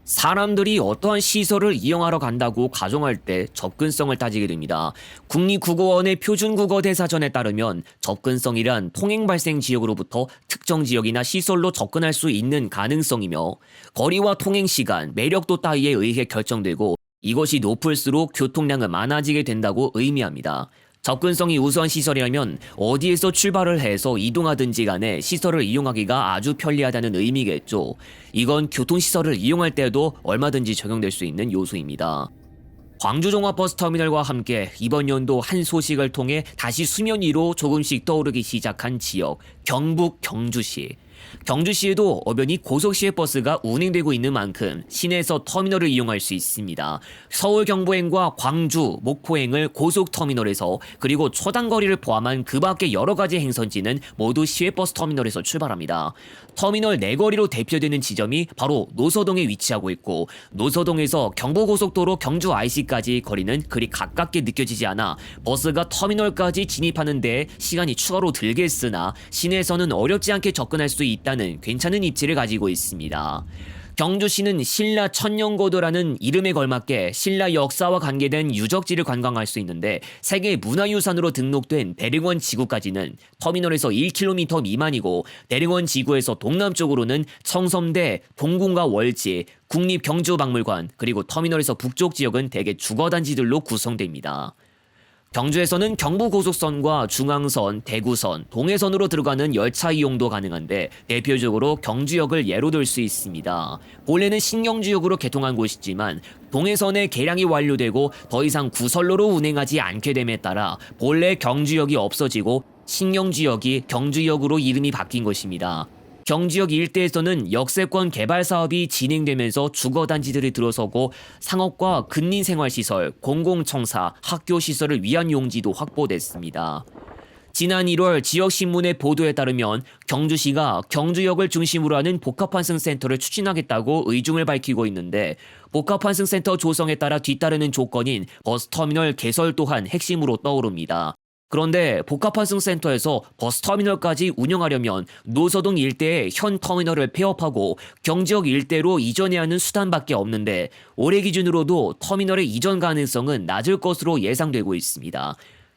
사람들이 어떠한 시설을 이용하러 간다고 가정할 때 접근성을 따지게 됩니다. 국립국어원의 표준국어대사전에 따르면 접근성이란 통행 발생 지역으로부터 특정 지역이나 시설로 접근할 수 있는 가능성이며 거리와 통행 시간, 매력도 따위에 의해 결정되고 이것이 높을수록 교통량은 많아지게 된다고 의미합니다. 접근성이 우수한 시설이라면 어디에서 출발을 해서 이동하든지 간에 시설을 이용하기가 아주 편리하다는 의미겠죠. 이건 교통시설을 이용할 때도 얼마든지 적용될 수 있는 요소입니다. 광주종합버스터미널과 함께 이번 연도 한 소식을 통해 다시 수면 위로 조금씩 떠오르기 시작한 지역, 경북 경주시. 경주시에도 어변이 고속시외버스가 운행되고 있는 만큼 시내에서 터미널을 이용할 수 있습니다. 서울 경부행과 광주, 목포행을 고속터미널에서 그리고 초단거리를 포함한 그 밖의 여러 가지 행선지는 모두 시외버스 터미널에서 출발합니다. 터미널 내거리로 대표되는 지점이 바로 노서동에 위치하고 있고 노서동에서 경부고속도로 경주 IC까지 거리는 그리 가깝게 느껴지지 않아 버스가 터미널까지 진입하는 데 시간이 추가로 들겠으나 시내에서는 어렵지 않게 접근할 수 있다는 괜찮은 입지를 가지고 있습니다. 경주시는 신라 천년고도라는 이름에 걸맞게 신라 역사와 관계된 유적지를 관광할 수 있는데 세계 문화유산으로 등록된 대릉원 지구까지는 터미널에서 1km 미만이고 대릉원 지구에서 동남쪽으로는 청섬대, 동궁과 월지, 국립경주박물관 그리고 터미널에서 북쪽 지역은 대개 주거단지들로 구성됩니다. 경주에서는 경부고속선과 중앙선, 대구선, 동해선으로 들어가는 열차 이용도 가능한데 대표적으로 경주역을 예로 들 수 있습니다. 본래는 신경주역으로 개통한 곳이지만 동해선의 개량이 완료되고 더 이상 구선로로 운행하지 않게 됨에 따라 본래 경주역이 없어지고 신경주역이 경주역으로 이름이 바뀐 것입니다. 경주역 일대에서는 역세권 개발 사업이 진행되면서 주거단지들이 들어서고 상업과 근린생활시설, 공공청사, 학교시설을 위한 용지도 확보됐습니다. 지난 1월 지역신문의 보도에 따르면 경주시가 경주역을 중심으로 하는 복합환승센터를 추진하겠다고 의중을 밝히고 있는데 복합환승센터 조성에 따라 뒤따르는 조건인 버스터미널 개설 또한 핵심으로 떠오릅니다. 그런데 복합환승센터에서 버스터미널까지 운영하려면 노서동 일대의 현 터미널을 폐업하고 경주역 일대로 이전해야 하는 수단밖에 없는데 올해 기준으로도 터미널의 이전 가능성은 낮을 것으로 예상되고 있습니다.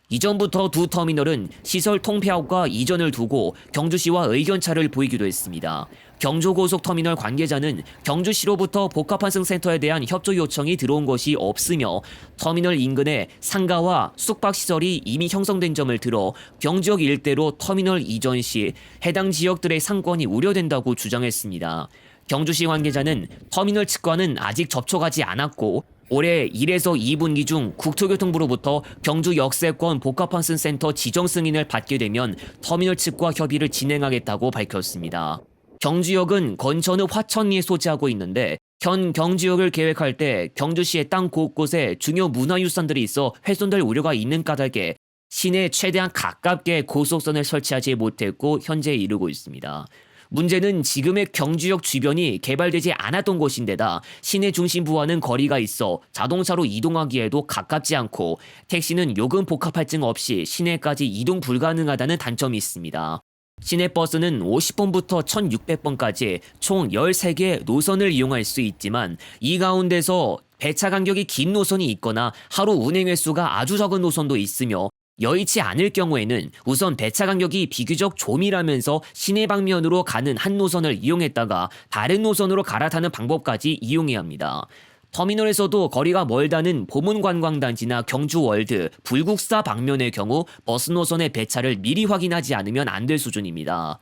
이전부터 두 터미널은 시설 통폐합과 이전을 두고 경주시와 의견차를 보이기도 했습니다. 경주고속터미널 관계자는 경주시로부터 복합환승센터에 대한 협조 요청이 들어온 것이 없으며 터미널 인근에 상가와 숙박시설이 이미 형성된 점을 들어 경주역 일대로 터미널 이전 시 해당 지역들의 상권이 우려된다고 주장했습니다. 경주시 관계자는 터미널 측과는 아직 접촉하지 않았고 올해 1에서 2분기 중 국토교통부로부터 경주 역세권 복합환승센터 지정 승인을 받게 되면 터미널 측과 협의를 진행하겠다고 밝혔습니다. 경주역은 건천읍 화천리에 소재하고 있는데 현 경주역을 계획할 때 경주시의 땅 곳곳에 중요 문화유산들이 있어 훼손될 우려가 있는 까닭에 시내에 최대한 가깝게 고속선을 설치하지 못했고 현재에 이르고 있습니다. 문제는 지금의 경주역 주변이 개발되지 않았던 곳인데다 시내 중심부와는 거리가 있어 자동차로 이동하기에도 가깝지 않고 택시는 요금 복합할증 없이 시내까지 이동 불가능하다는 단점이 있습니다. 시내버스는 50번부터 1600번까지 총 13개의 노선을 이용할 수 있지만 이 가운데서 배차 간격이 긴 노선이 있거나 하루 운행 횟수가 아주 적은 노선도 있으며 여의치 않을 경우에는 우선 배차 간격이 비교적 조밀하면서 시내 방면으로 가는 한 노선을 이용했다가 다른 노선으로 갈아타는 방법까지 이용해야 합니다. 터미널에서도 거리가 멀다는 보문관광단지나 경주월드, 불국사 방면의 경우 버스 노선의 배차를 미리 확인하지 않으면 안 될 수준입니다.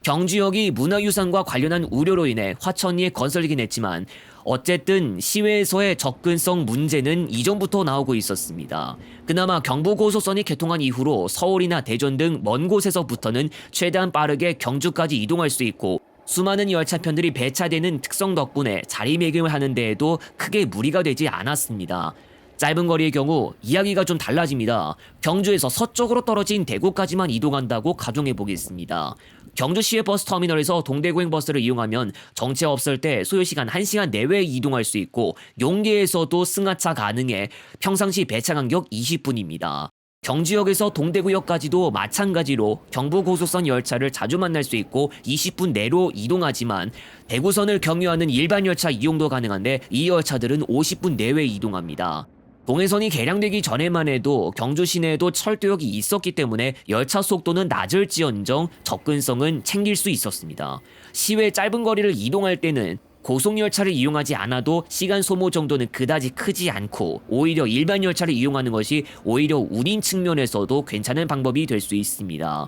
경주역이 문화유산과 관련한 우려로 인해 화천리에 건설이긴 했지만 어쨌든 시외에서의 접근성 문제는 이전부터 나오고 있었습니다. 그나마 경부고속선이 개통한 이후로 서울이나 대전 등 먼 곳에서부터는 최대한 빠르게 경주까지 이동할 수 있고 수많은 열차편들이 배차되는 특성 덕분에 자리매김을 하는 데에도 크게 무리가 되지 않았습니다. 짧은 거리의 경우 이야기가 좀 달라집니다. 경주에서 서쪽으로 떨어진 대구까지만 이동한다고 가정해 보겠습니다. 경주시외 버스터미널에서 동대구행 버스를 이용하면 정체 없을 때 소요시간 1시간 내외에 이동할 수 있고 용계에서도 승하차 가능해 평상시 배차 간격 20분입니다. 경주역에서 동대구역까지도 마찬가지로 경부고속선 열차를 자주 만날 수 있고 20분 내로 이동하지만 대구선을 경유하는 일반 열차 이용도 가능한데 이 열차들은 50분 내외 이동합니다. 동해선이 개량되기 전에만 해도 경주 시내에도 철도역이 있었기 때문에 열차 속도는 낮을지언정 접근성은 챙길 수 있었습니다. 시외 짧은 거리를 이동할 때는 고속열차를 이용하지 않아도 시간 소모 정도는 그다지 크지 않고 오히려 일반 열차를 이용하는 것이 오히려 운임 측면에서도 괜찮은 방법이 될 수 있습니다.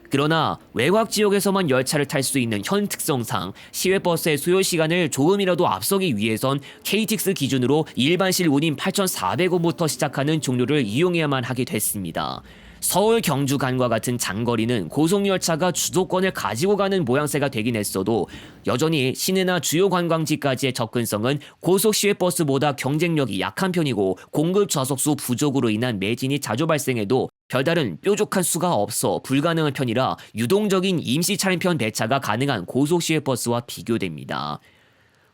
그러나 외곽 지역에서만 열차를 탈 수 있는 현 특성상 시외버스의 소요 시간을 조금이라도 앞서기 위해선 KTX 기준으로 일반실 운임 8,400원부터 시작하는 종류를 이용해야만 하게 됐습니다. 서울 경주 간과 같은 장거리는 고속열차가 주도권을 가지고 가는 모양새가 되긴 했어도 여전히 시내나 주요 관광지까지의 접근성은 고속 시외버스보다 경쟁력이 약한 편이고 공급 좌석수 부족으로 인한 매진이 자주 발생해도 별다른 뾰족한 수가 없어 불가능한 편이라 유동적인 임시 차량편 배차가 가능한 고속 시외버스와 비교됩니다.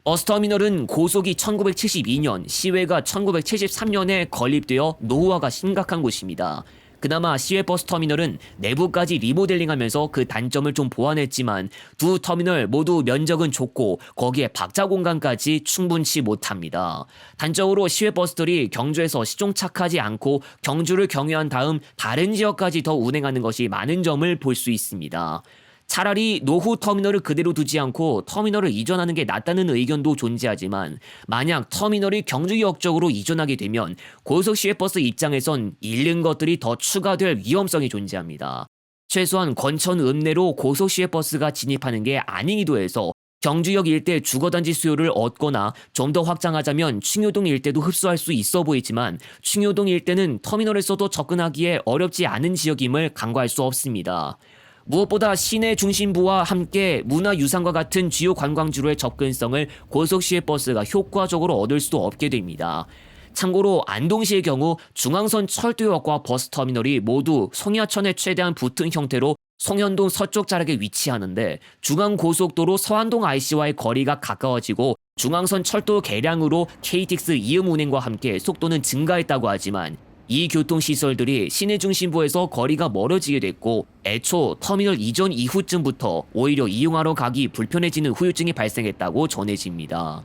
버스터미널은 고속이 1972년, 시외가 1973년에 건립되어 노후화가 심각한 곳입니다. 그나마 시외버스 터미널은 내부까지 리모델링하면서 그 단점을 좀 보완했지만 두 터미널 모두 면적은 좁고 거기에 박자 공간까지 충분치 못합니다. 단적으로 시외버스들이 경주에서 시종착하지 않고 경주를 경유한 다음 다른 지역까지 더 운행하는 것이 많은 점을 볼 수 있습니다. 차라리 노후 터미널을 그대로 두지 않고 터미널을 이전하는 게 낫다는 의견도 존재하지만 만약 터미널이 경주역 쪽으로 이전하게 되면 고속 시외버스 입장에선 잃는 것들이 더 추가될 위험성이 존재합니다. 최소한 권천 읍내로 고속 시외버스가 진입하는 게 아니기도 해서 경주역 일대 주거단지 수요를 얻거나 좀 더 확장하자면 충효동 일대도 흡수할 수 있어 보이지만 충효동 일대는 터미널에서도 접근하기에 어렵지 않은 지역임을 간과할 수 없습니다. 무엇보다 시내 중심부와 함께 문화유산과 같은 주요 관광지로의 접근성을 고속시외버스가 효과적으로 얻을 수도 없게 됩니다. 참고로 안동시의 경우 중앙선 철도역과 버스터미널이 모두 송야천에 최대한 붙은 형태로 송현동 서쪽 자락에 위치하는데 중앙고속도로 서안동 IC와의 거리가 가까워지고 중앙선 철도 개량으로 KTX 이음 운행과 함께 속도는 증가했다고 하지만 이 교통시설들이 시내 중심부에서 거리가 멀어지게 됐고 애초 터미널 이전 이후쯤부터 오히려 이용하러 가기 불편해지는 후유증이 발생했다고 전해집니다.